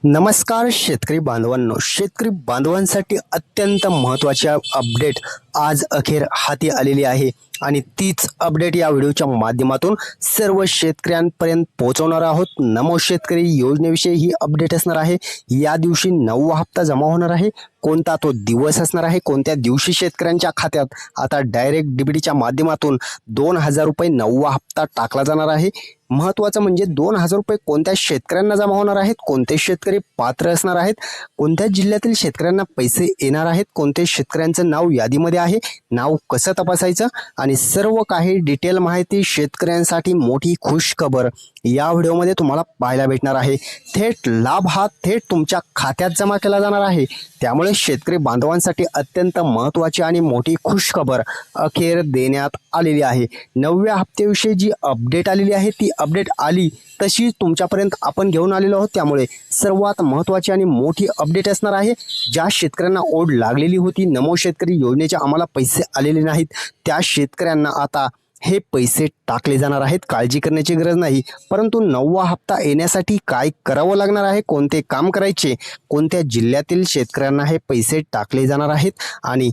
नमस्कार शेतकरी बांधवांनो, शेतकरी बांधवांसाठी अत्यंत महत्त्वाची अपडेट आज अखेर हाती आलेली आहे आणि तीच अपडेट या व्हिडिओच्या माध्यमातून सर्व शेतकऱ्यांपर्यंत पोहोचवणार आहोत। नमो शेतकरी योजनेविषयी ही अपडेट असणार आहे। या दिवशी 9वा हप्ता जमा होणार आहे। कोणता तो दिवस असणार आहे, कोणत्या दिवशी शेतकऱ्यांच्या खात्यात आता डायरेक्ट डीबीटीच्या माध्यमातून 2000 रुपये 9वा हप्ता टाकला जाणार आहे। महत्त्वाचं म्हणजे 2000 रुपये कोणत्या शेतकऱ्यांना जमा होणार आहेत, कोणते शेतकरी पात्र असणार आहेत, कोणत्या जिल्ह्यातील शेतकऱ्यांना पैसे येणार आहेत, कोणते शेतकऱ्यांचं नाव यादीमध्ये आहे, नाव कसं तपासायचं आणि सर्व काही डिटेल माहिती शेतकऱ्यांसाठी मोठी खुश खबर या व्हिडिओमध्ये तुम्हाला पाहायला भेटणार आहे। थेट लाभ हा थेट तुमच्या खात्यात जमा केला जाणार आहे। त्यामुळे शेतकरी बांधवांसाठी अत्यंत महत्त्वाची आणि मोठी खुश खबर अखेर देण्यात आलेली आहे। 9व्या हप्त्याविषयी जी अपडेट आलेली आहे ती अपडेट आली तशी तुमच्यापर्यंत आपण घेऊन आलेलो आहोत। त्यामुळे सर्वात महत्त्वाची आणि मोठी अपडेट असणार आहे। ज्या शेतकऱ्यांना ओढ लागलेली होती, नमो शेतकरी योजनेचे आम्हाला पैसे आलेले नाहीत, त्या शेतकऱ्यांना आता हे पैसे टाकले जाणार आहेत। काळजी करण्याची गरज नाही, परंतु 9वा हप्ता येण्यासाठी काय करावं लागणार आहे, कोणते काम करायचे, कोणत्या जिल्ह्यातील शेतकऱ्यांना हे पैसे टाकले जाणार आहेत आणि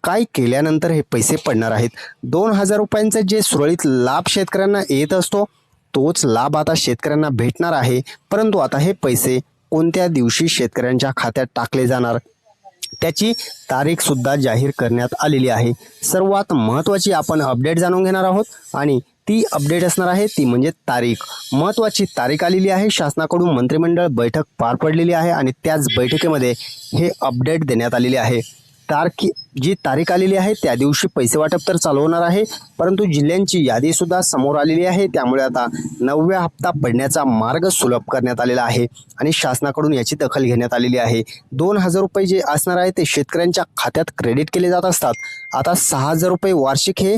काय केल्यानंतर हे पैसे पडणार आहेत। 2000 रुपयांचा जे सुरळीत लाभ शेतकऱ्यांना येत असतो तोच लाभ आता शेतकऱ्यांना भेटणार आहे। परंतु आता हे पैसे कोणत्या दिवशी शेतकऱ्यांच्या खात्यात टाकले जाणार त्याची तारीख सुद्धा जाहीर करण्यात आलेली आहे। सर्वात महत्त्वाची आपण अपडेट जाणून घेणार आहोत आणि ती अपडेट असणार आहे ती म्हणजे तारीख। महत्त्वाची तारीख आलेली आहे, शासनाकडून मंत्रिमंडळ बैठक पार पडलेली आहे आणि त्याच बैठकीमध्ये हे अपडेट देण्यात आलेले आहे। जी तारीख आलेली आहे त्या दिवशी पैसे वाटप तर चालू होणार आहे, परंतु जिल्ह्यांची यादी सुद्धा समोर आलेली आहे। त्यामुळे आता 9व्या हप्ता पडण्याचा मार्ग सुलभ करण्यात आलेला आहे आणि शासनाकडून याची दखल घेण्यात आलेली आहे। 2000 रुपये जे असणार आहे ते शेतकऱ्यांच्या खात्यात क्रेडिट केले जात असतात। आता 6000 रुपये वार्षिक हे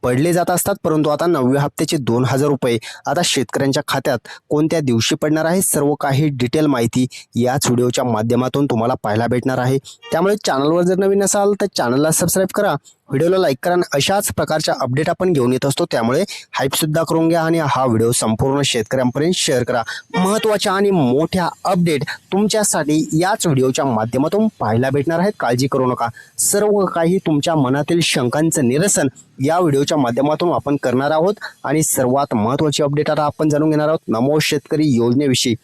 पडले जात असतात, परंतु आता 9व्या हप्त्याचे 2000 रुपये आता शेतकऱ्यांच्या खात्यात कोणत्या दिवशी पडणार आहे सर्व काही डिटेल माहिती याच व्हिडिओच्या माध्यमातून तुम्हाला पाहायला भेटणार आहे। त्यामुळे चॅनलवर जर नवीन असाल तर चॅनलला सबस्क्राईब करा, व्हिडिओला लाईक करा। अशाच प्रकारच्या अपडेट आपण घेऊन येत असतो, त्यामुळे हाईप सुद्धा करून घ्या आणि हा व्हिडिओ संपूर्ण शेतकऱ्यांपर्यंत शेअर करा। महत्त्वाच्या आणि मोठ्या अपडेट तुमच्यासाठी याच व्हिडिओच्या माध्यमातून पाहायला भेटणार आहेत। काळजी करू नका, सर्व काही तुमच्या मनातील शंकांचं निरसन या व्हिडिओच्या माध्यमातून आपण करणार आहोत आणि सर्वात महत्त्वाची अपडेट आता आपण जाणून घेणार आहोत नमो शेतकरी योजनेविषयी।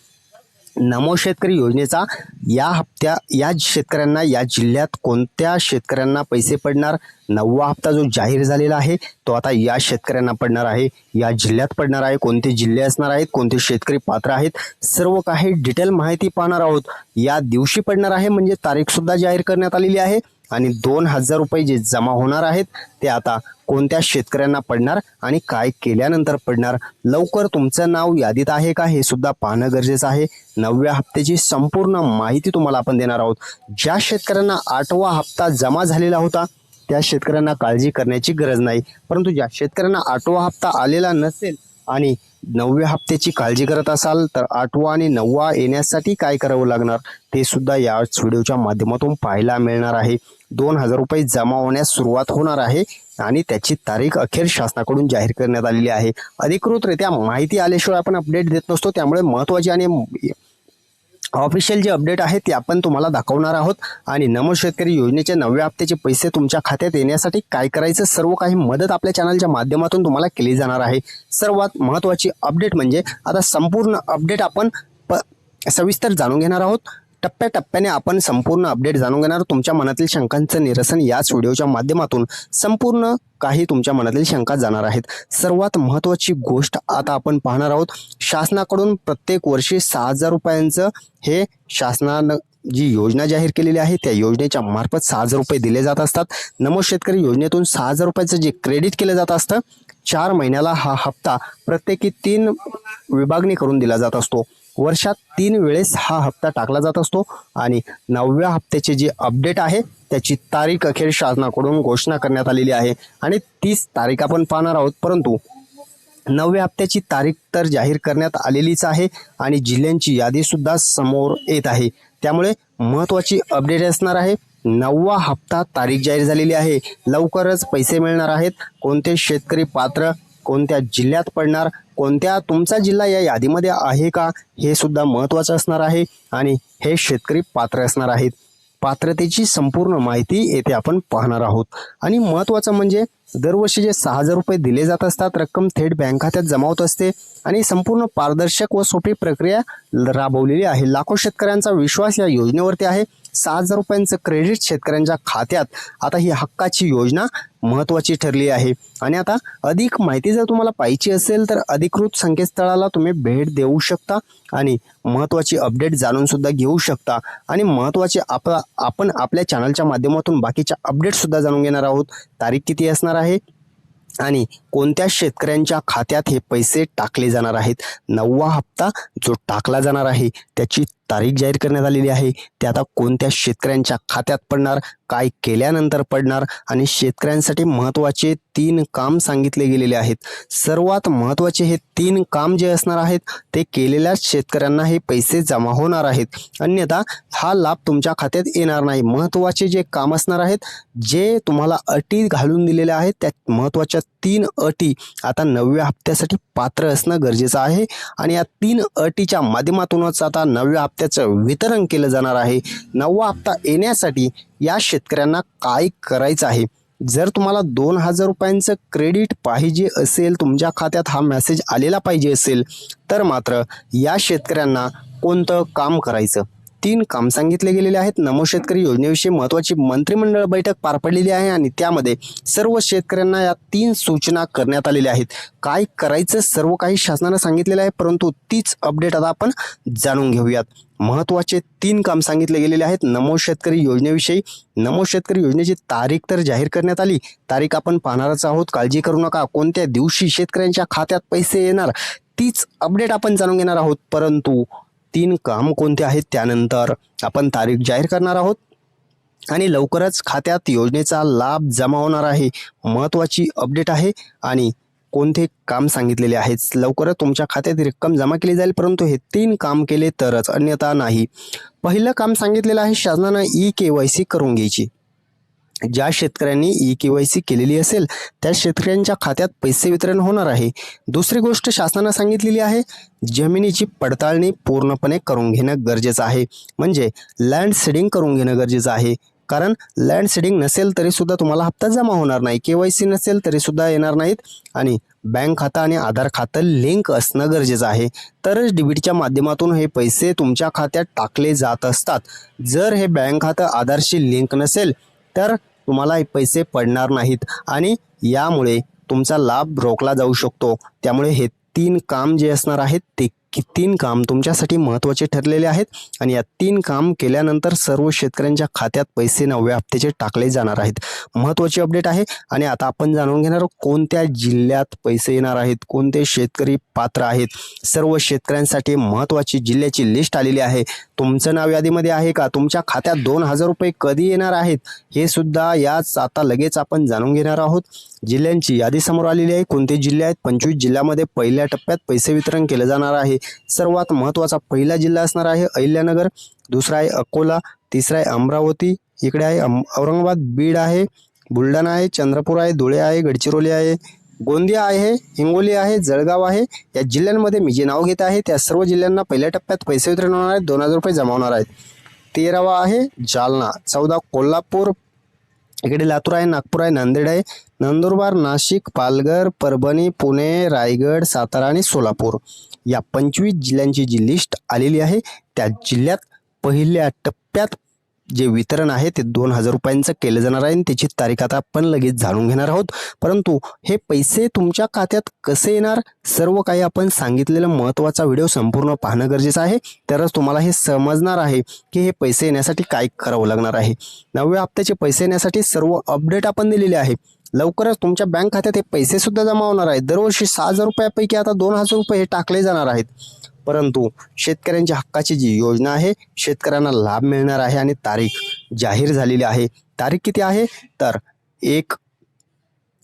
नमो शेतकरी योजनेचा या शेतकऱ्यांना या जिल्ह्यात कोणत्या शेतकऱ्यांना पैसे पडणार, 9वा हप्ता जो जाहीर झालेला आहे तो आता या शेतकऱ्यांना पडणार आहे, या जिल्ह्यात पडणार आहे, कोणते जिल्हे असणार आहेत, कोणते शेतकरी पात्र आहेत, सर्व काही डिटेल माहिती पाहणार आहोत। या दिवशी पडणार आहे म्हणजे तारीख सुद्धा जाहीर करण्यात आलेली आहे आणि 2000 रुपये जे जमा होणार आहेत ते आता कोणत्या शेतकऱ्यांना पडणार आणि काय केल्यानंतर पडणार, लवकर तुमचं नाव यादीत आहे का हे सुद्धा पाहणं गरजेचं आहे। 9व्या हप्त्याची संपूर्ण माहिती तुम्हाला आपण देणार आहोत। ज्या शेतकऱ्यांना 8वा हप्ता जमा झालेला होता त्या शेतकऱ्यांना काळजी करण्याची गरज नाही, परंतु ज्या शेतकऱ्यांना 8वा हप्ता आलेला नसेल आणि 9व्या हप्त्याची काळजी करत असाल तर 8वा आणि 9वा येण्यासाठी काय करावं लागणार ते सुद्धा याच व्हिडिओच्या माध्यमातून पाहायला मिळणार आहे। 2000 रुपये जमा होण्यास सुरुवात होणार आहे आणि त्याची तारीख अखेर शासनाकडून जाहीर करण्यात आलेली आहे। अधिकृतरित्या माहिती आल्याशिवाय आपण अपडेट देत नसतो, त्यामुळे महत्त्वाची आणि ऑफिशियल जे अपडेट आहे ते आपण तुम्हाला दाखवणार आहोत आणि नमो शेतकरी योजनेच्या 9व्या हप्त्याचे पैसे तुमच्या खात्यात येण्यासाठी काय करायचं सर्व काही मदत आपल्या चॅनलच्या माध्यमातून तुम्हाला केली जाणार आहे। सर्वात महत्त्वाची अपडेट म्हणजे आता संपूर्ण अपडेट आपण सविस्तर जाणून घेणार आहोत। टप्प्याटप्प्याने आपण संपूर्ण अपडेट जाणून घेणार, तुमच्या मनातील शंकांचं निरसन याच व्हिडिओच्या माध्यमातून संपूर्ण काही तुमच्या मनातील शंका जाणार आहेत। सर्वात महत्त्वाची गोष्ट आता आपण पाहणार आहोत, शासनाकडून प्रत्येक वर्षी 6000 रुपयांचं हे शासनानं जी योजना जाहीर केलेली आहे त्या योजनेच्या मार्फत 6000 रुपये दिले जात असतात। नमो शेतकरी योजनेतून 6000 रुपयाचं जे क्रेडिट केलं जात असतं 4 महिन्याला हा हप्ता प्रत्येकी 3 विभागणी करून दिला जात असतो। वर्षात 3 वेळेस हा हप्ता टाकला जात असतो आणि 9व्या हप्त्याचे जे अपडेट आहे त्याची तारीख अखेर शासनाकडून घोषणा करण्यात आलेली आहे आणि 30 तारीख आपण पाहणार आहोत, परंतु 9व्या हप्त्याची तारीख तर जाहीर करण्यात आलेलीच आहे आणि जिल्ह्यांची यादी सुद्धा समोर येत आहे। त्यामुळे महत्त्वाची अपडेट असणार आहे। 9वा हप्ता तारीख जाहीर झालेली आहे, लवकरच पैसे मिळणार आहेत। कोणते शेतकरी पात्र, कोणत्या जिल्ह्यात पडणार, कोणत्या तुमचा जिल्हा या यादीमध्ये आहे का, हे सुद्धा महत्त्वाचं असणार आहे आणि हे शेतकरी पात्र असणार आहेत. पात्रतेची संपूर्ण माहिती येथे आपण पाहणार आहोत. आणि महत्त्वाचं म्हणजे दरवर्षी जे 6,000 रुपये दिले जात असतात, रक्कम थेट बँक खात्यात जमा होत असते आणि संपूर्ण पारदर्शक व सोपी प्रक्रिया राबवलेली आहे. लाखो शेतकऱ्यांचा विश्वास या योजनेवरती आहे. 6,000 रुपयांचं क्रेडिट शेतकऱ्यांच्या खात्यात. आता ही हक्काची योजना महत्त्वाची ठरली आहे. आणि आता अधिक माहिती जर तुम्हाला पाहिजे असेल तर अधिकृत संकेतस्थळाला तुम्ही भेट देऊ शकता आणि महत्त्वाची अपडेट जाणून सुद्धा घेऊ शकता. आणि महत्त्वाचे आपण आपल्या चॅनलच्या माध्यमातून बाकीच्या अपडेट सुद्धा जाणून घेणार आहोत. तारीख किती असणार आहे आणि कोणत्या शेतकऱ्यांच्या खात्यात हे पैसे टाकले जाणार आहेत. 9वा हप्ता जो टाकला जाणार आहे त्याची तारीख जाहीर करण्यात आलेली आहे. ते आता कोणत्या शेतकऱ्यांच्या खात्यात पडणार, काय केल्यानंतर पडणार आणि शेतकऱ्यांसाठी महत्त्वाचे 3 काम सांगितले गेलेले आहेत. सर्वात महत्त्वाचे हे 3 काम जे असणार आहेत ते केलेल्या शेतकऱ्यांना हे पैसे जमा होणार आहेत, अन्यथा हा लाभ तुमच्या खात्यात येणार नाही. महत्त्वाचे जे काम असणार आहेत, जे तुम्हाला अटी घालून दिलेल्या आहेत, त्या महत्त्वाच्या 3 अटी आता 9व्या हप्त्यासाठी पात्र असणं गरजेचं आहे. आणि या 3 अटीच्या माध्यमातूनच आता 9व्या हप्त्याचं वितरण केलं जाणार आहे. 9वा हप्ता येण्यासाठी या शेतकऱ्यांना काय करायचं आहे, जर तुम्हाला 2,000 रुपयांचं क्रेडिट पाहिजे असेल, तुमच्या खात्यात हा मेसेज आलेला पाहिजे असेल, तर मात्र या शेतकऱ्यांना कोणतं काम करायचं. 3 काम सांगितले गेलेले आहेत. नमो शेतकरी योजनेविषयी महत्त्वाची मंत्रिमंडळ बैठक पार पडलेली आहे आणि त्यामध्ये सर्व शेतकऱ्यांना या 3 सूचना करण्यात आलेल्या आहेत. काय करायचं सर्व काही शासनानं सांगितलेलं आहे, परंतु तीच अपडेट आता आपण जाणून घेऊयात. महत्त्वाचे 3 काम सांगितले गेलेले आहेत नमो शेतकरी योजनेविषयी. नमो शेतकरी योजनेची तारीख तर जाहीर करण्यात आली, तारीख आपण पाहणारच आहोत, काळजी करू नका. कोणत्या दिवशी शेतकऱ्यांच्या खात्यात पैसे येणार तीच अपडेट आपण जाणून घेणार आहोत, परंतु 3 काम कोणते आहेत त्यानंतर आपण तारीख जाहीर करणार आहोत. आणि लवकरच खात्यात योजनेचा लाभ जमा होणार आहे. महत्त्वाची अपडेट आहे. आणि कोणते काम सांगितलेले आहेत, लवकरच तुमच्या खात्यात रक्कम जमा केली जाईल, परंतु हे 3 काम केले तरच, अन्यथा नाही. पहिलं काम सांगितलेलं आहे शासनानं ई-KYC करून घ्यायची. ज्या शेतकऱ्यांनी ई-KYC केलेली असेल त्या शेतकऱ्यांच्या खात्यात पैसे वितरण होणार आहे. दुसरी गोष्ट शासनानं सांगितलेली आहे, जमिनीची पडताळणी पूर्णपणे करून घेणं गरजेचं आहे. म्हणजे लँड सीडिंग करून घेणं गरजेचं आहे. कारण लँड सीडिंग नसेल तरी सुद्धा तुम्हाला हप्ता जमा होणार नाही, KYC नसेल तरी सुद्धा येणार नाहीत. आणि बँक खातं आणि आधार खातं लिंक असणं गरजेचं आहे, तरच डीबीटीच्या माध्यमातून हे पैसे तुमच्या खात्यात टाकले जात असतात. जर हे बँक खातं आधारशी लिंक नसेल तर तुम्हाला हे पैसे पडणार नाहीत आणि यामुळे तुमचा लाभ रोखला जाऊ शकतो. त्यामुळे हे 3 काम जे असणार आहेत ते 3 काम तुमच्यासाठी महत्त्वाचे ठरलेले आहेत. आणि या 3 काम केल्यानंतर सर्व शेतकऱ्यांच्या खात्यात पैसे 9व्या हप्त्याचे टाकले जाणार आहेत. महत्त्वाची अपडेट आहे. आणि आता आपण जाणून घेणार आहोत कोणत्या जिल्ह्यात पैसे येणार आहेत, कोणते शेतकरी पात्र आहेत. सर्व शेतकऱ्यांसाठी महत्त्वाची जिल्ह्याची लिस्ट आलेली आहे. तुमचं नाव यादीमध्ये आहे का, तुमच्या खात्यात 2,000 रुपये कधी येणार आहेत हे सुद्धा याच आता लगेच आपण जाणून घेणार आहोत. जिल्ह्यांची यादी समोर आलेली आहे. कोणते जिल्हे आहेत, 25 जिल्ह्यामध्ये पहिल्या टप्प्यात पैसे वितरण केलं जाणार आहे. सर्वात महत्त्वाचा पहिला जिल्हा असणार आहे अहिल्यानगर, दुसरा आहे अकोला, तिसरा आहे अमरावती, इकडे आहे औरंगाबाद, बीड आहे, बुलढाणा आहे, चंद्रपूर आहे, धुळे आहे, गडचिरोली आहे, गोंदिया आहे, हिंगोली आहे, जळगाव आहे. या जिल्ह्यांमध्ये मी जे नाव घेत आहे त्या सर्व जिल्ह्यांना पहिल्या टप्प्यात पैसे वितरण होणार आहेत. 2,000 रुपये जमा होणार आहेत. 13वा आहे जालना, 14 कोल्हापूर, इकडे लातूर आहे, नागपूर आहे, नांदेड आहे, नंदुरबार, नाशिक, पालघर, परभणी, पुणे, रायगड, सातारा आणि सोलापूर. या 25 जिल्ह्यांची जी लिस्ट आलेली आहे त्या जिल्ह्यात पहिल्या टप्प्यात जे वितरण आहे ते 2,000 रुपयांचं केलं जाणार आहे. त्याची तारीख आता आपण लगेच जाणून घेणार आहोत. परंतु हे पैसे तुमच्या खात्यात कसे येणार सर्व काही आपण सांगितलेलं महत्त्वाचा व्हिडिओ संपूर्ण पाहणं गरजेचं आहे, तरच तुम्हाला हे समजणार आहे की हे पैसे येण्यासाठी काय करावं लागणार आहे. 9व्या हप्त्याचे पैसे येण्यासाठी सर्व अपडेट आपण दिलेले आहे. लवकरच तुमच्या बँक खात्यात हे पैसे सुद्धा जमा होणार आहेत. दरवर्षी 6,000 रुपयापैकी आता 2,000 रुपये हे टाकले जाणार आहेत. परंतु शेतकऱ्यांच्या हक्काची जी योजना आहे, शेतकऱ्यांना लाभ मिळणार आहे आणि तारीख जाहीर झालेली आहे. तारीख किती आहे तर 1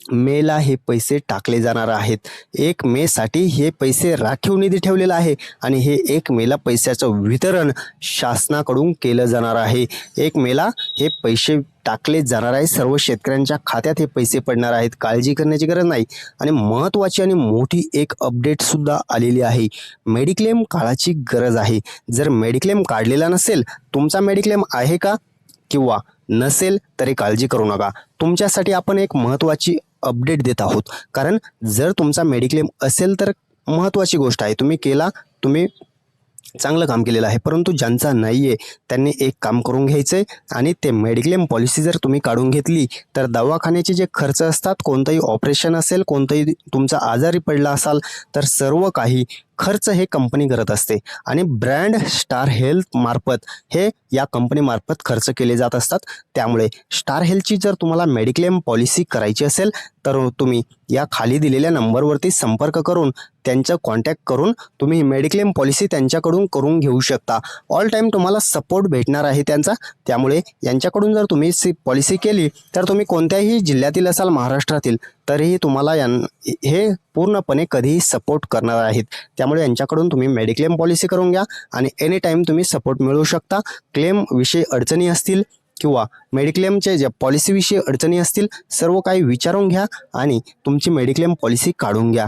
मेला हे पैसे टाकले जाणार आहेत. 1 मेसाठी हे पैसे राखीव निधी ठेवलेला आहे आणि हे 1 मेला पैशाचं वितरण शासनाकडून केलं जाणार आहे. 1 मेला हे पैसे टाकले जाणार आहे. सर्व शेतकऱ्यांच्या खात्यात हे पैसे पडणार आहेत. काळजी करण्याची गरज नाही. आणि महत्त्वाची आणि मोठी एक अपडेटसुद्धा आलेली आहे. मेडिक्लेम काढायची गरज आहे. जर मेडिक्लेम काढलेला नसेल, तुमचा मेडिक्लेम आहे का किंवा नसेल तरी काळजी करू नका. तुमच्यासाठी आपण एक महत्त्वाची अपडेट देत आहोत. कारण जर तुमचा मेडिक्लेम असेल तर महत्त्वाची गोष्ट आहे. तुम्ही चांगलं काम केलेलं आहे. परंतु ज्यांचा नाही आहे त्यांनी एक काम करून घ्यायचं आहे आणि ते मेडिक्लेम पॉलिसी जर तुम्ही काढून घेतली तर दवाखान्याचे जे खर्च असतात, कोणतंही ऑपरेशन असेल, कोणतंही तुमचा आजारी पडला असाल तर सर्व काही खर्च हे कंपनी करत असते आणि ब्रँड स्टार हेल्थ मार्फत हे या कंपनीमार्फत खर्च केले जात असतात. त्यामुळे स्टार हेल्थची जर तुम्हाला मेडिक्लेम पॉलिसी करायची असेल तर तुम्ही या खाली दिलेल्या नंबरवरती संपर्क करून त्यांचा कॉन्टॅक्ट करून तुम्ही मेडिक्लेम पॉलिसी त्यांच्याकडून करून घेऊ शकता. ऑल टाईम तुम्हाला सपोर्ट भेटणार आहे त्यांचा. त्यामुळे यांच्याकडून जर तुम्ही पॉलिसी केली तर तुम्ही कोणत्याही जिल्ह्यातील असाल महाराष्ट्रातील तरीही तुम्हाला हे पूर्णपणे कधीही सपोर्ट करणार आहेत. त्यामुळे यांच्याकडून तुम्ही मेडिक्लेम पॉलिसी करून घ्या आणि एनी टाईम तुम्ही सपोर्ट मिळवू शकता. क्लेमविषयी अडचणी असतील किंवा मेडिक्लेमचे ज्या पॉलिसीविषयी अडचणी असतील सर्व काही विचारून घ्या आणि तुमची मेडिक्लेम पॉलिसी काढून घ्या.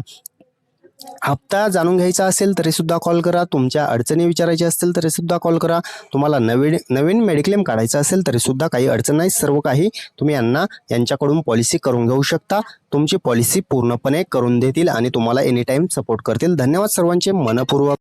हप्ता जाणून घ्यायचा असेल तरीसुद्धा कॉल करा. तुमच्या अडचणी विचारायच्या असतील तरीसुद्धा कॉल करा. तुम्हाला नवीन मेडिक्लेम काढायचं असेल तरीसुद्धा काही अडचण नाही. सर्व काही तुम्ही यांच्याकडून पॉलिसी करून घेऊ शकता. तुमची पॉलिसी पूर्णपणे करून देतील आणि तुम्हाला एनी टाईम सपोर्ट करतील. धन्यवाद सर्वांचे मनपूर्वक.